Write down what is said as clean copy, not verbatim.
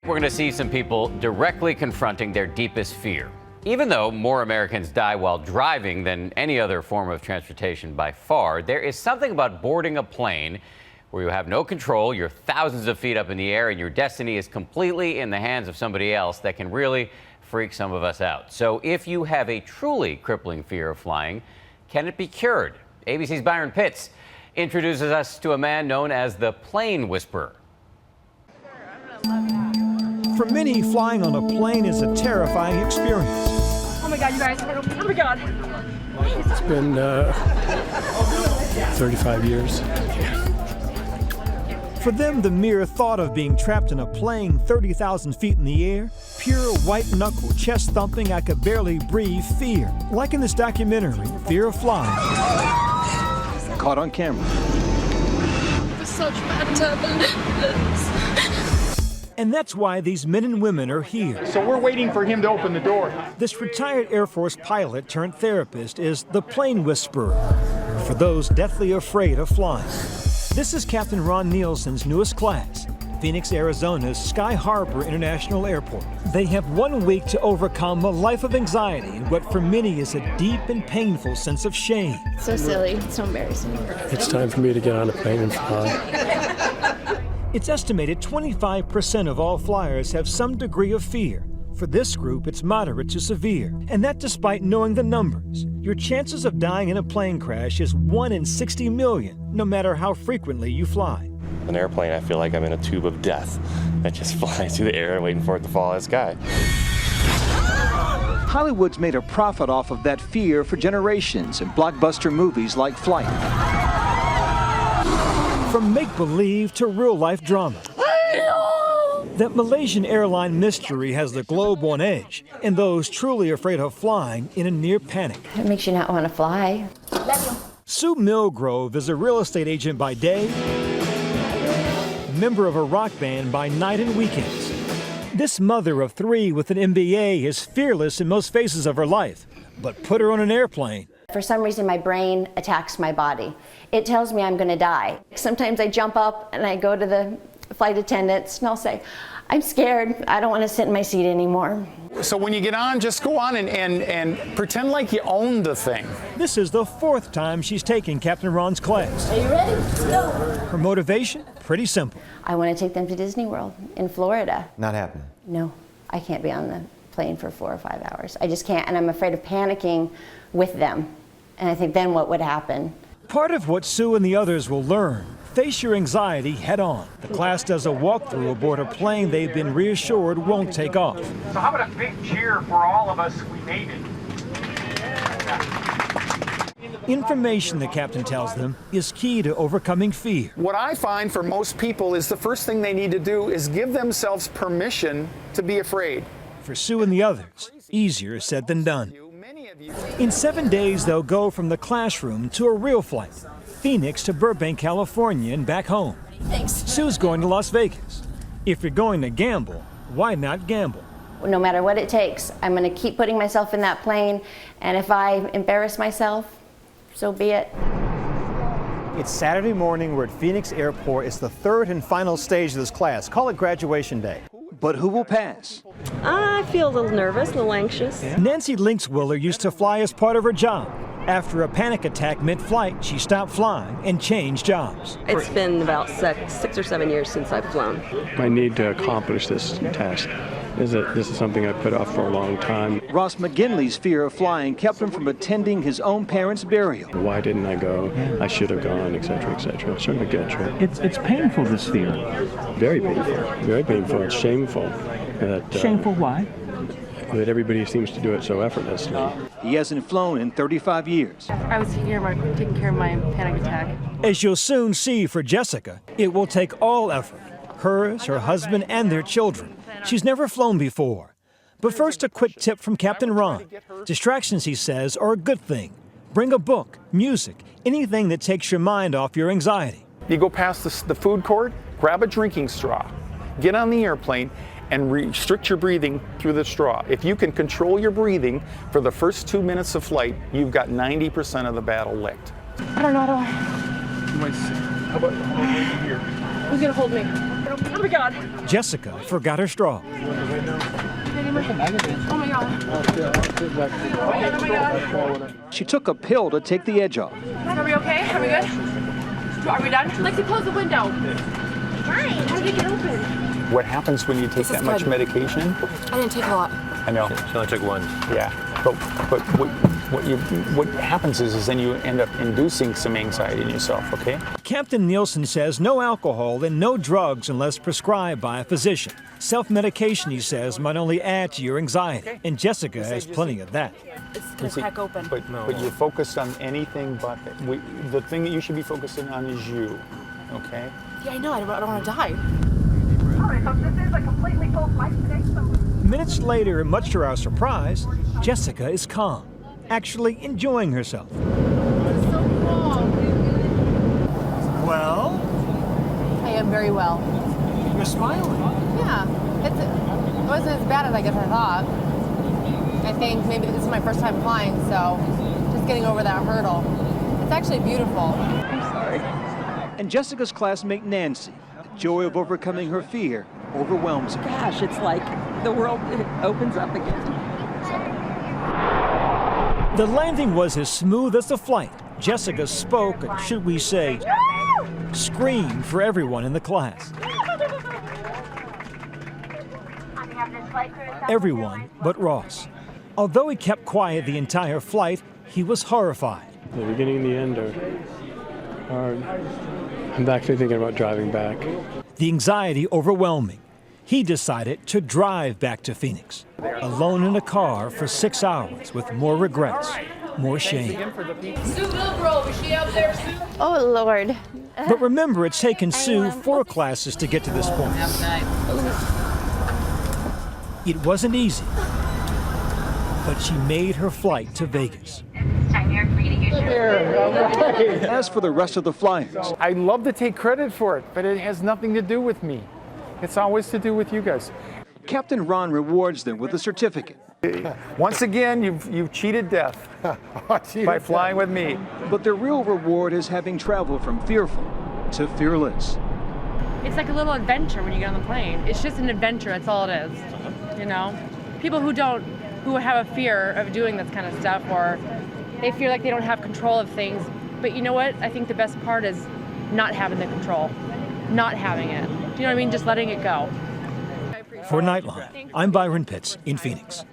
We're going to see some people directly confronting their deepest fear. Even though more Americans die while driving than any other form of transportation by far, there is something about boarding a plane where you have no control, you're thousands of feet up in the air, and your destiny is completely in the hands of somebody else that can really freak some of us out. So if you have a truly crippling fear of flying, can it be cured? ABC's Byron Pitts introduces us to a man known as the plane whisperer. For many, flying on a plane is a terrifying experience. Oh my God, you guys, oh my God. It's been 35 years. For them, the mere thought of being trapped in a plane 30,000 feet in the air, pure white-knuckle, chest-thumping, I could barely breathe fear. Like in this documentary, Fear of Flying. Caught on camera. It's such bad turbulence. And that's why these men and women are here. So we're waiting for him to open the door. This retired Air Force pilot turned therapist is the plane whisperer for those deathly afraid of flying. This is Captain Ron Nielsen's newest class, Phoenix, Arizona's Sky Harbor International Airport. They have 1 week to overcome a life of anxiety and what for many is a deep and painful sense of shame. So silly, it's so embarrassing. It's time for me to get on a plane and fly. It's estimated 25% of all flyers have some degree of fear. For this group, it's moderate to severe. And that despite knowing the numbers. Your chances of dying in a plane crash is 1 in 60 million, no matter how frequently you fly. An airplane, I feel like I'm in a tube of death that just flies through the air waiting for it to fall out of the sky. Hollywood's made a profit off of that fear for generations in blockbuster movies like Flier. From make-believe to real-life drama. That Malaysian airline mystery has the globe on edge, and those truly afraid of flying in a near panic. It makes you not want to fly. Sue Milgrove is a real estate agent by day, member of a rock band by night and weekends. This mother of 3 with an MBA is fearless in most phases of her life, but put her on an airplane. For some reason, my brain attacks my body. It tells me I'm going to die. Sometimes I jump up and I go to the flight attendants and I'll say, I'm scared. I don't want to sit in my seat anymore. So when you get on, just go on and pretend like you own the thing. This is the 4th time she's taking Captain Ron's class. Are you ready? Let's go. Her motivation? Pretty simple. I want to take them to Disney World in Florida. Not happening. No, I can't be on the plane for 4 or 5 hours. I just can't, and I'm afraid of panicking with them. And I think then what would happen? Part of what Sue and the others will learn, face your anxiety head on. The class does a walkthrough aboard a plane they've been reassured won't take off. So how about a big cheer for all of us? We made it. Information, the captain tells them, is key to overcoming fear. What I find for most people is the first thing they need to do is give themselves permission to be afraid. For Sue and the others, easier said than done. In 7 days, they'll go from the classroom to a real flight, Phoenix to Burbank, California, and back home. Thanks. Sue's going to Las Vegas. If you're going to gamble, why not gamble? No matter what it takes, I'm going to keep putting myself in that plane, and if I embarrass myself, so be it. It's Saturday morning. We're at Phoenix Airport. It's the 3rd and final stage of this class. Call it graduation day. But who will pass? I feel a little nervous, a little anxious. Nancy Linkswiller used to fly as part of her job. After a panic attack mid-flight, she stopped flying and changed jobs. It's been about 6 or 7 years since I've flown. My need to accomplish this task is that this is something I put off for a long time. Ross McGinley's fear of flying kept him from attending his own parents' burial. Why didn't I go? I should have gone, etc., etc. It's sort of a guilt trip. It's painful, this fear. Very painful. Very painful. It's shameful. Shameful why? That everybody seems to do it so effortlessly. He hasn't flown in 35 years. I was taking care of my panic attack. As you'll soon see for Jessica, it will take all effort. Hers, her husband, and their children. She's never flown before. But first, a quick tip from Captain Ron. Distractions, he says, are a good thing. Bring a book, music, anything that takes your mind off your anxiety. You go past the food court, grab a drinking straw, get on the airplane, and restrict your breathing through the straw. If you can control your breathing for the first 2 minutes of flight, you've got 90% of the battle licked. I don't know. How about here? Who's gonna hold me? Oh my God. Jessica forgot her straw. Oh my God. Oh my God. She took a pill to take the edge off. Are we okay? Are we good? Are we done? Lexi, close the window. Why? How did it get open? What happens when you take that much medication? I didn't take a lot. I know. She only took one. Yeah, but what happens is then you end up inducing some anxiety in yourself, okay? Captain Nielsen says no alcohol and no drugs unless prescribed by a physician. Self-medication, he says, might only add to your anxiety, and Jessica has plenty of that. It's gonna crack open. But you're focused on anything but that. The thing that you should be focusing on is you, okay? Yeah, I know. I don't want to die. Alright, so this is a completely full flight today, so... Minutes later, and much to our surprise, Jessica is calm, actually enjoying herself. It's so cool. Well, I am very well. you're smiling. Yeah. It wasn't as bad as I guess I thought. I think maybe this is my first time flying, so just getting over that hurdle. It's actually beautiful. I'm sorry. And Jessica's classmate Nancy, the joy of overcoming her fear overwhelms her. Gosh, it's like the world opens up again. The landing was as smooth as the flight. Jessica spoke, and should we say, screamed for everyone in the class. Everyone but Ross. Although he kept quiet the entire flight, he was horrified. The beginning and the end are hard. I'm actually thinking about driving back. The anxiety overwhelming. He decided to drive back to Phoenix, alone in a car for 6 hours with more regrets, more shame. Sue Milgrove, is she out there, Sue? Oh, Lord. But remember, it's taken Sue 4 classes to get to this point. It wasn't easy, but she made her flight to Vegas. As for the rest of the flyers, I love to take credit for it, but it has nothing to do with me. It's always to do with you guys. Captain Ron rewards them with a certificate. Once again, you've cheated death by flying with me. But their real reward is having traveled from fearful to fearless. It's like a little adventure when you get on the plane. It's just an adventure, that's all it is. You know? People who have a fear of doing this kind of stuff, or they feel like they don't have control of things. But you know what? I think the best part is not having the control. Not having it. Do you know what I mean? Just letting it go. For Nightline, I'm Byron Pitts in Phoenix.